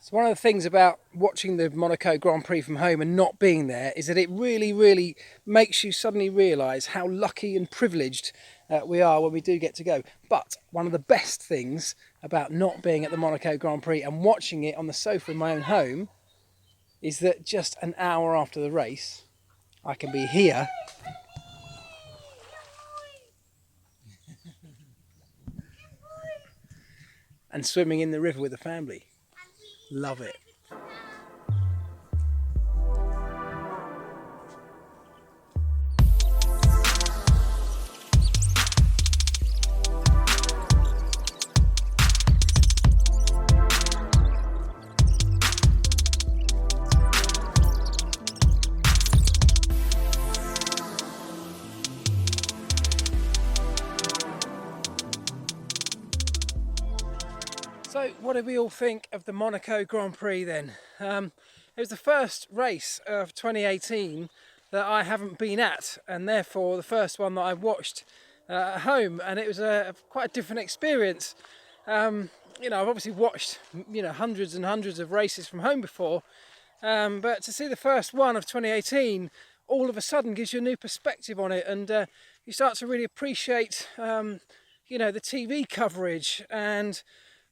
So one of the things about watching the Monaco Grand Prix from home and not being there is that it really makes you suddenly realise how lucky and privileged we are when we do get to go. But one of the best things about not being at the Monaco Grand Prix and watching it on the sofa in my own home is that just an hour after the race, I can be here and swimming in the river with the family. Love it. So what do we all think of the Monaco Grand Prix then? It was the first race of 2018 that I haven't been at, and therefore the first one that I watched at home, and it was quite a different experience. I've obviously watched hundreds and hundreds of races from home before, but to see the first one of 2018 all of a sudden gives you a new perspective on it, and you start to really appreciate the TV coverage and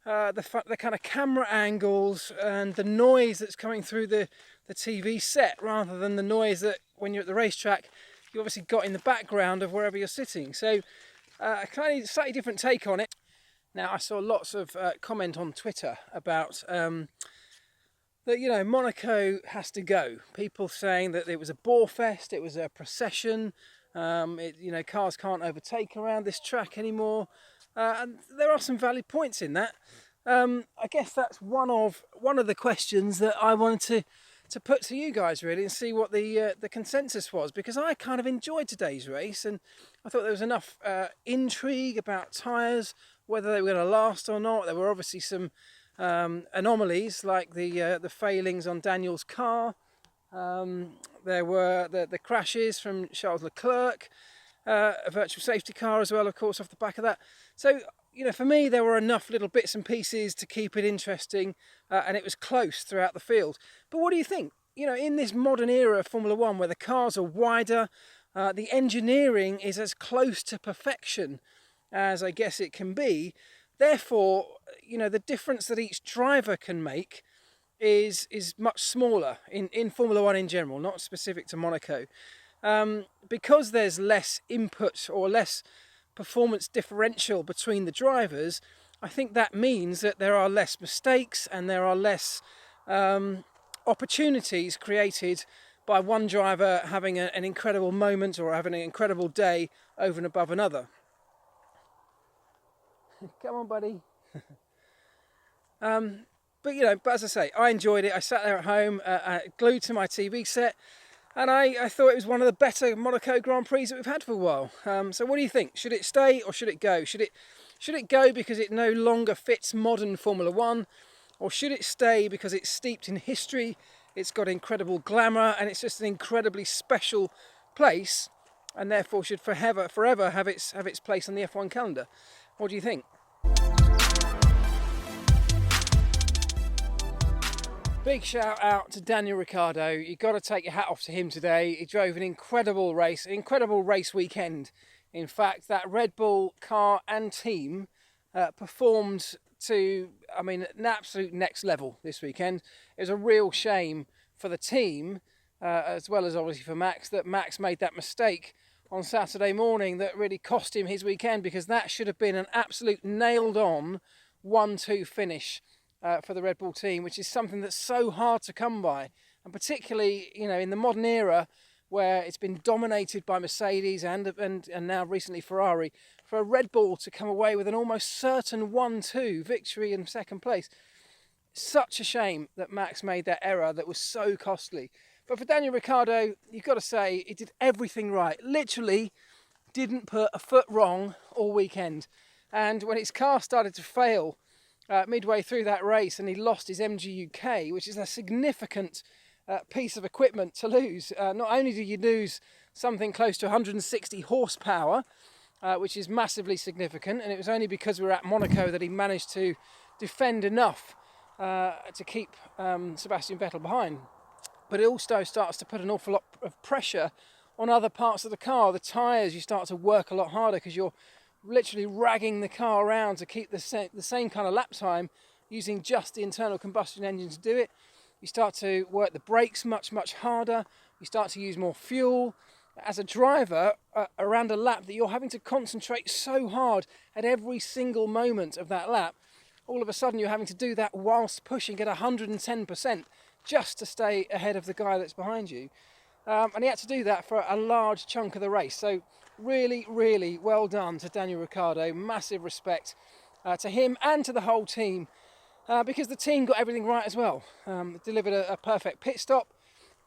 the kind of camera angles and the noise that's coming through the TV set, rather than the noise that when you're at the racetrack you obviously got in the background of wherever you're sitting. So a kind of slightly different take on it. Now, I saw lots of comment on Twitter about that Monaco has to go. People saying that it was a bore fest, it was a procession, cars can't overtake around this track anymore. And there are some valid points in that. I guess that's one of the questions that I wanted to put to you guys, really, and see what the consensus was, because I kind of enjoyed today's race, and I thought there was enough intrigue about tyres, whether they were going to last or not. There were obviously some anomalies, like the failings on Daniel's car. There were the crashes from Charles Leclerc. A virtual safety car as well, of course, off the back of that. So, for me, there were enough little bits and pieces to keep it interesting, and it was close throughout the field. But what do you think? In this modern era of Formula One, where the cars are wider, the engineering is as close to perfection as I guess it can be. Therefore, the difference that each driver can make is much smaller in Formula One in general, not specific to Monaco. Because there's less input or less performance differential between the drivers, I think that means that there are less mistakes and there are less opportunities created by one driver having an incredible moment or having an incredible day over and above another. Come on, buddy. But as I say, I enjoyed it. I sat there at home, glued to my TV set, and I thought it was one of the better Monaco Grand Prix that we've had for a while. So what do you think? Should it stay or should it go? Should it go because it no longer fits modern Formula One? Or should it stay because it's steeped in history, it's got incredible glamour, and it's just an incredibly special place, and therefore should forever have its place on the F1 calendar? What do you think? Big shout out to Daniel Ricciardo. You've got to take your hat off to him today. He drove an incredible race weekend. In fact, that Red Bull car and team performed to, an absolute next level this weekend. It was a real shame for the team, as well as obviously for Max, that Max made that mistake on Saturday morning that really cost him his weekend, because that should have been an absolute nailed-on 1-2 finish for the Red Bull team, which is something that's so hard to come by, and particularly in the modern era where it's been dominated by Mercedes and now recently Ferrari. For a Red Bull to come away with an almost certain 1-2 victory in second place, such a shame that Max made that error that was so costly. But for Daniel Ricciardo, you've got to say he did everything right. Literally didn't put a foot wrong all weekend. And when his car started to fail midway through that race and he lost his MGU-K, which is a significant piece of equipment to lose. Not only do you lose something close to 160 horsepower, which is massively significant, and it was only because we were at Monaco that he managed to defend enough to keep Sebastian Vettel behind. But it also starts to put an awful lot of pressure on other parts of the car. The tyres, you start to work a lot harder because you're literally ragging the car around to keep the same kind of lap time using just the internal combustion engine to do it. You start to work the brakes much harder. You start to use more fuel. As a driver, around a lap that you're having to concentrate so hard at every single moment of that lap, all of a sudden you're having to do that whilst pushing at 110% just to stay ahead of the guy that's behind you. And he had to do that for a large chunk of the race. So really, really well done to Daniel Ricciardo. Massive respect to him and to the whole team, because the team got everything right as well. Delivered a perfect pit stop.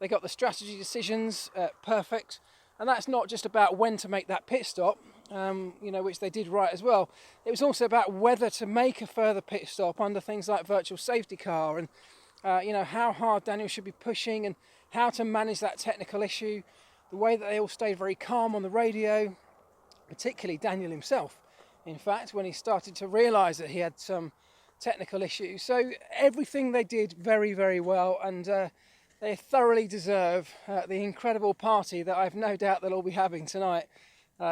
They got the strategy decisions perfect. And that's not just about when to make that pit stop, which they did right as well. It was also about whether to make a further pit stop under things like virtual safety car and, how hard Daniel should be pushing and how to manage that technical issue. The way that they all stayed very calm on the radio, particularly Daniel himself, in fact, when he started to realise that he had some technical issues. So everything they did very, very well, and they thoroughly deserve the incredible party that I've no doubt they'll all be having tonight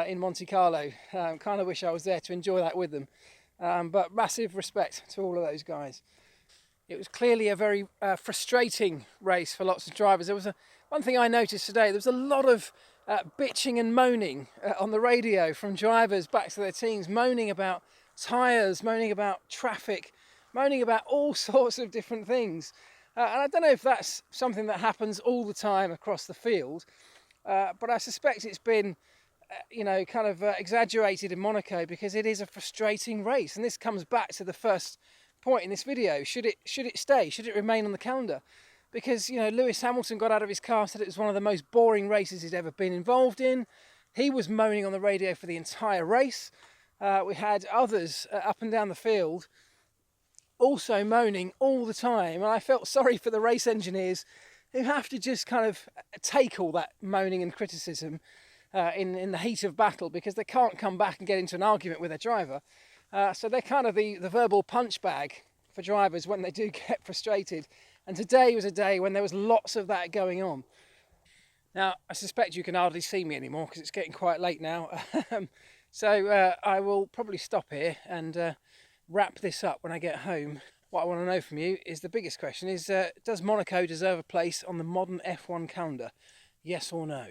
in Monte Carlo. Kind of wish I was there to enjoy that with them. But massive respect to all of those guys. It was clearly a very frustrating race for lots of drivers. There was one thing I noticed today. There was a lot of bitching and moaning on the radio from drivers back to their teams, moaning about tyres, moaning about traffic, moaning about all sorts of different things. And I don't know if that's something that happens all the time across the field, but I suspect it's been, exaggerated in Monaco because it is a frustrating race. And this comes back to the first point in this video. Should it stay? Should it remain on the calendar? Because, Lewis Hamilton got out of his car, said it was one of the most boring races he'd ever been involved in. He was moaning on the radio for the entire race. We had others up and down the field also moaning all the time, and I felt sorry for the race engineers who have to just kind of take all that moaning and criticism in the heat of battle, because they can't come back and get into an argument with their driver. So they're kind of the verbal punch bag for drivers when they do get frustrated. And today was a day when there was lots of that going on. Now, I suspect you can hardly see me anymore because it's getting quite late now. So I will probably stop here and wrap this up when I get home. What I want to know from you is the biggest question is, does Monaco deserve a place on the modern F1 calendar? Yes or no?